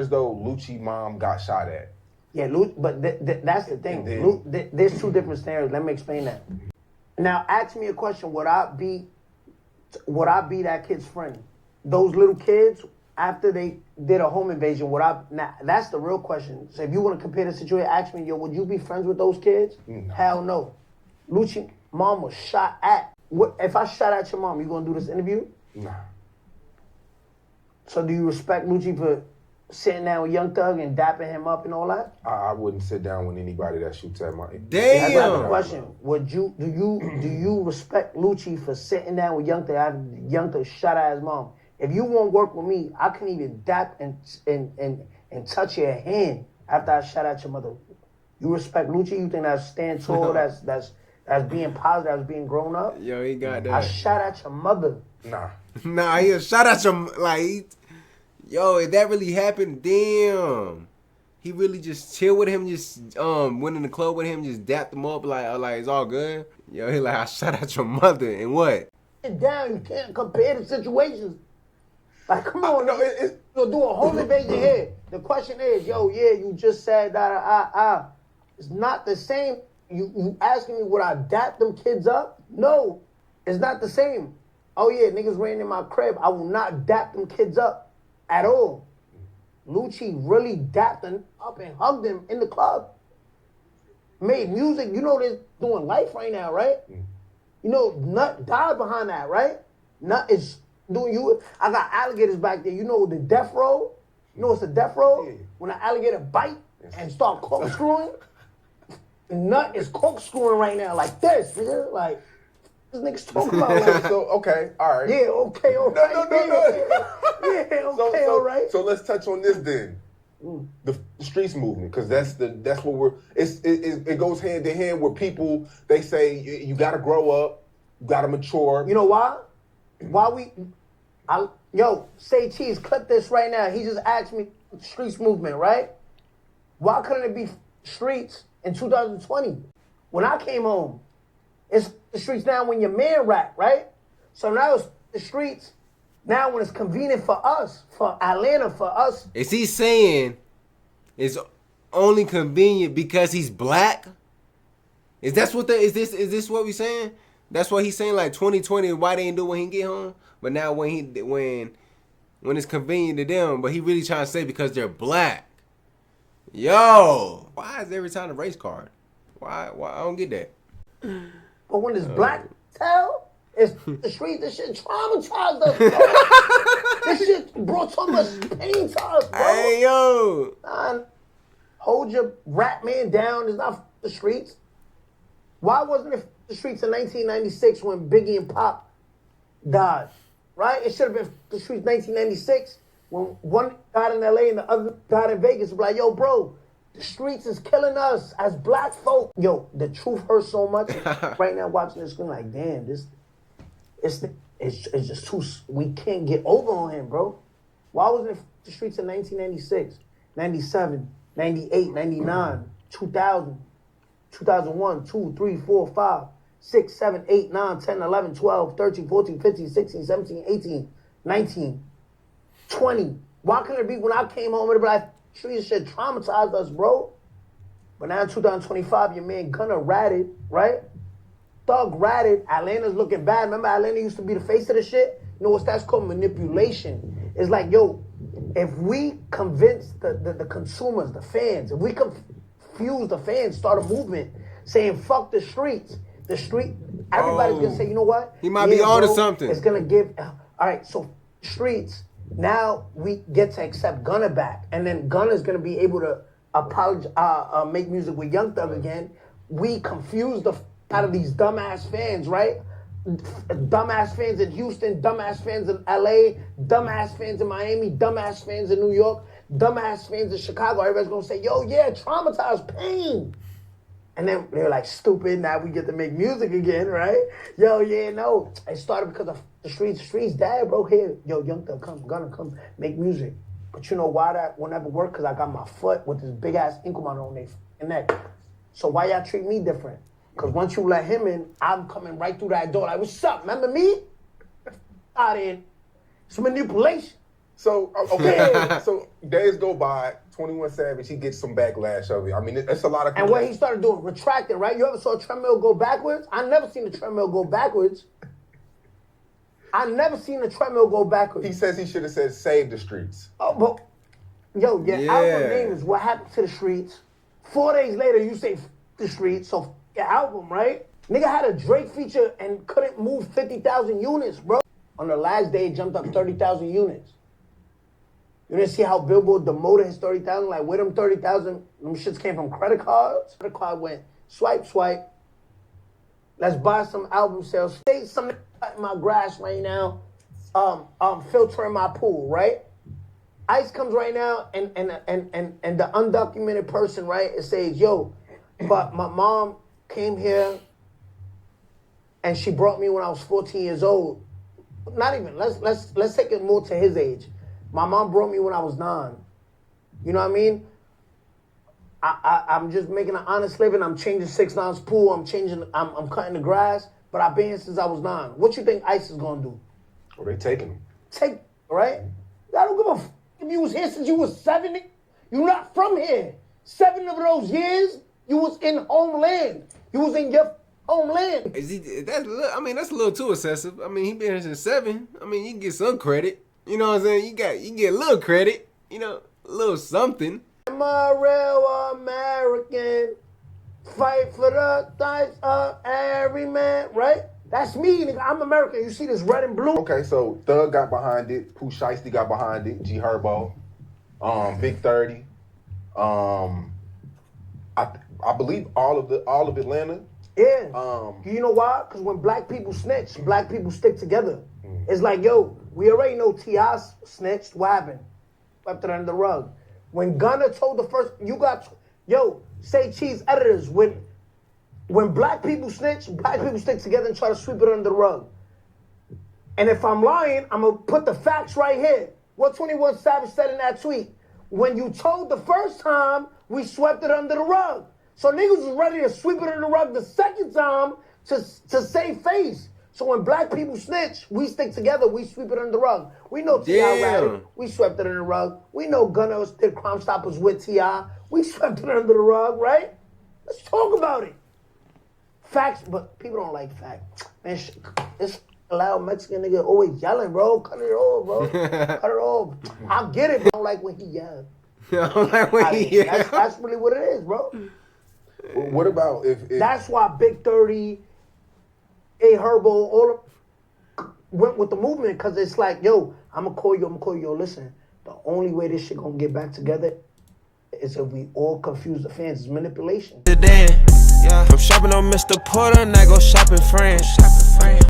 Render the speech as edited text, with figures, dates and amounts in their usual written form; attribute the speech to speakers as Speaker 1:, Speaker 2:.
Speaker 1: As though Lucci mom got shot at.
Speaker 2: Yeah, but that's the thing. There's two different scenarios. Let me explain that. Now, ask me a question. Would I be that kid's friend? Those little kids, after they did a home invasion, now, that's the real question. So if you want to compare the situation, ask me, yo, would you be friends with those kids?
Speaker 1: No.
Speaker 2: Hell no. Lucci mom was shot at. If I shot at your mom, you gonna do this interview?
Speaker 1: Nah.
Speaker 2: So do you respect Lucci for sitting down with Young Thug and dapping him up and all that?
Speaker 1: I wouldn't sit down with anybody that shoots at my...
Speaker 2: Damn! That's the question. Do you respect Lucci for sitting down with Young Thug after Young Thug shot at his mom? If you won't work with me, I can even dap and touch your hand after I shot at your mother. You respect Lucci? You think that's stand tall, that's being positive, that's being grown up?
Speaker 3: Yo, he got that.
Speaker 2: I shot at your mother.
Speaker 1: Nah,
Speaker 3: he a shot at your, like, yo, if that really happened, damn. He really just chill with him, just went in the club with him, just dapped him up, like it's all good. Yo, he like, I shot at your mother, and what?
Speaker 2: Down, you can't compare the situations. Like, come on, you'll do a home invasion here. The question is, you just said that, It's not the same. You asking me would I dap them kids up? No, it's not the same. Oh yeah, niggas ran in my crib. I will not dap them kids up at all. Lucci really dapped them up and hugged them in the club. Made music. You know they're doing life right now, right? You know, Nut died behind that, right? Nut is doing you. I got alligators back there. You know the death row? You know what's a death row? Yeah. When an alligator bite and start corkscrewing. Nut is corkscrewing right now like this, nigga. Like, this nigga's talking about like...
Speaker 1: So, okay, all right.
Speaker 2: Yeah, okay, all right.
Speaker 1: No.
Speaker 2: Yeah, okay, all right.
Speaker 1: So let's touch on this then. The streets movement, because that's what we're... It goes hand in hand with people, they say, you got to grow up, you got to mature.
Speaker 2: You know why? Say Cheese, clip this right now. He just asked me, streets movement, right? Why couldn't it be streets in 2020? When I came home, it's the streets now when your man rap, right? So now it's the streets now when it's convenient for us, for Atlanta, for us.
Speaker 3: Is he saying it's only convenient because he's black? Is this what we saying? That's what he's saying, like 2020, why they ain't do when he get home? But now when it's convenient to them, but he really trying to say because they're black. Yo, why is every time a race card? Why I don't get that.
Speaker 2: But when it's black tell, it's the street, this shit traumatized us, bro. This shit brought so much pain to us, bro.
Speaker 3: Hey, yo.
Speaker 2: Man, hold your rap man down. It's not the streets. Why wasn't it the streets in 1996 when Biggie and Pop died? Right? It should have been the streets 1996 when one died in LA and the other died in Vegas. It's like, yo, bro, the streets is killing us as black folk. Yo, the truth hurts so much. Right now, watching this screen, like, damn, it's just too. We can't get over on him, bro. Why wasn't it the streets in 1996, 97, 98, 99, 2000, 2001, 2, 3, 4, 5, 6, 7, 8, 9, 10, 11, 12, 13, 14, 15, 16, 17, 18, 19, 20. Why couldn't it be when I came home and be like, street shit traumatized us, bro? But now in 2025, your man Gunna ratted, right? Thug ratted. Atlanta's looking bad. Remember Atlanta used to be the face of the shit? You know what that's called? Manipulation. It's like, yo, if we convince the consumers, the fans, if we confuse the fans, start a movement saying fuck the streets, everybody's gonna say, you know what?
Speaker 3: He might be on to something.
Speaker 2: It's gonna give, all right, so streets, now we get to accept Gunna back, and then Gunna's gonna be able to make music with Young Thug again. We confuse the out of these dumbass fans, right? Dumbass fans in Houston, dumbass fans in LA, dumbass fans in Miami, dumbass fans in New York, dumbass fans in Chicago. Everybody's gonna say, yo, yeah, traumatized, pain. And then they're like, stupid, now we get to make music again, right? Yo, yeah, no. It started because of the streets. Streets, dad, bro, here. Yo, Young Thug, Gunna, come, make music. But you know why that won't ever work? Because I got my foot with this big-ass ink on their neck. So why y'all treat me different? Because once you let him in, I'm coming right through that door. Like, what's up? Remember me? Out in. It's manipulation.
Speaker 1: So okay, so days go by. 21 Savage, he gets some backlash of it. I mean, it's a lot of.
Speaker 2: And what he started doing, retracting, right? You ever saw a treadmill go backwards? I never seen a treadmill go backwards. I never seen a treadmill go backwards.
Speaker 1: He says he should have said "Save the Streets."
Speaker 2: Oh, but yo, your album name is "What Happened to the Streets." 4 days later, you say the streets. So your album, right? Nigga had a Drake feature and couldn't move 50,000 units, bro. On the last day, it jumped up 30,000 units. You didn't see how Billboard demoted his 30,000? Like, where them 30,000, them shits came from credit cards? Credit card went swipe, swipe. Let's buy some album sales. Stay some in my grass right now. Filtering my pool, right? ICE comes right now, and the undocumented person, right, it says, yo, but my mom came here, and she brought me when I was 14 years old. Not even. Let's take it more to his age. My mom brought me when I was 9. You know what I mean? I'm just making an honest living. I'm changing 6ix9ine's pool. I'm cutting the grass. But I've been here since I was 9. What you think ICE is gonna do?
Speaker 1: Well, they taking him.
Speaker 2: Right? I don't give a f. If you was here since you was 7, you're not from here. 7 of those years, you was in homeland. You was in your homeland.
Speaker 3: That's a little too excessive. I mean, he been here since 7. I mean, you can get some credit. You know what I'm saying? You can get a little credit. You know, a little something.
Speaker 2: I'm a real American. Fight for the rights of every man, right? That's me, nigga. I'm American. You see this red and blue?
Speaker 1: Okay, so Thug got behind it. Pooh Shiesty got behind it. G Herbo, Big 30. I believe all of Atlanta.
Speaker 2: Yeah. You know why? Because when black people snitch, black people stick together. It's like, yo, we already know T.I. snitched. What happened? Swept it under the rug. When Gunna told the first, say cheese editors, when black people snitch, black people stick together and try to sweep it under the rug. And if I'm lying, I'm going to put the facts right here. What 21 Savage said in that tweet. When you told the first time, we swept it under the rug. So niggas was ready to sweep it under the rug the second time to save face. So when black people snitch, we stick together, we sweep it under the rug. We know T.I. ratted, we swept it under the rug. We know Gunna did Crime Stoppers with T.I. We swept it under the rug, right? Let's talk about it. Facts, but people don't like facts. Man, this loud Mexican nigga always yelling, bro. Cut it off, bro. Cut it off. I get it, but I don't like when he yells. That's really what it is, bro.
Speaker 1: What about if
Speaker 2: That's why Big 30, A Herbo, all of went with the movement, because it's like, yo, I'm gonna call you, yo, listen, the only way this shit gonna get back together is if we all confuse the fans. It's manipulation.
Speaker 4: I'm shopping on Mr. Porter and I go shopping friends.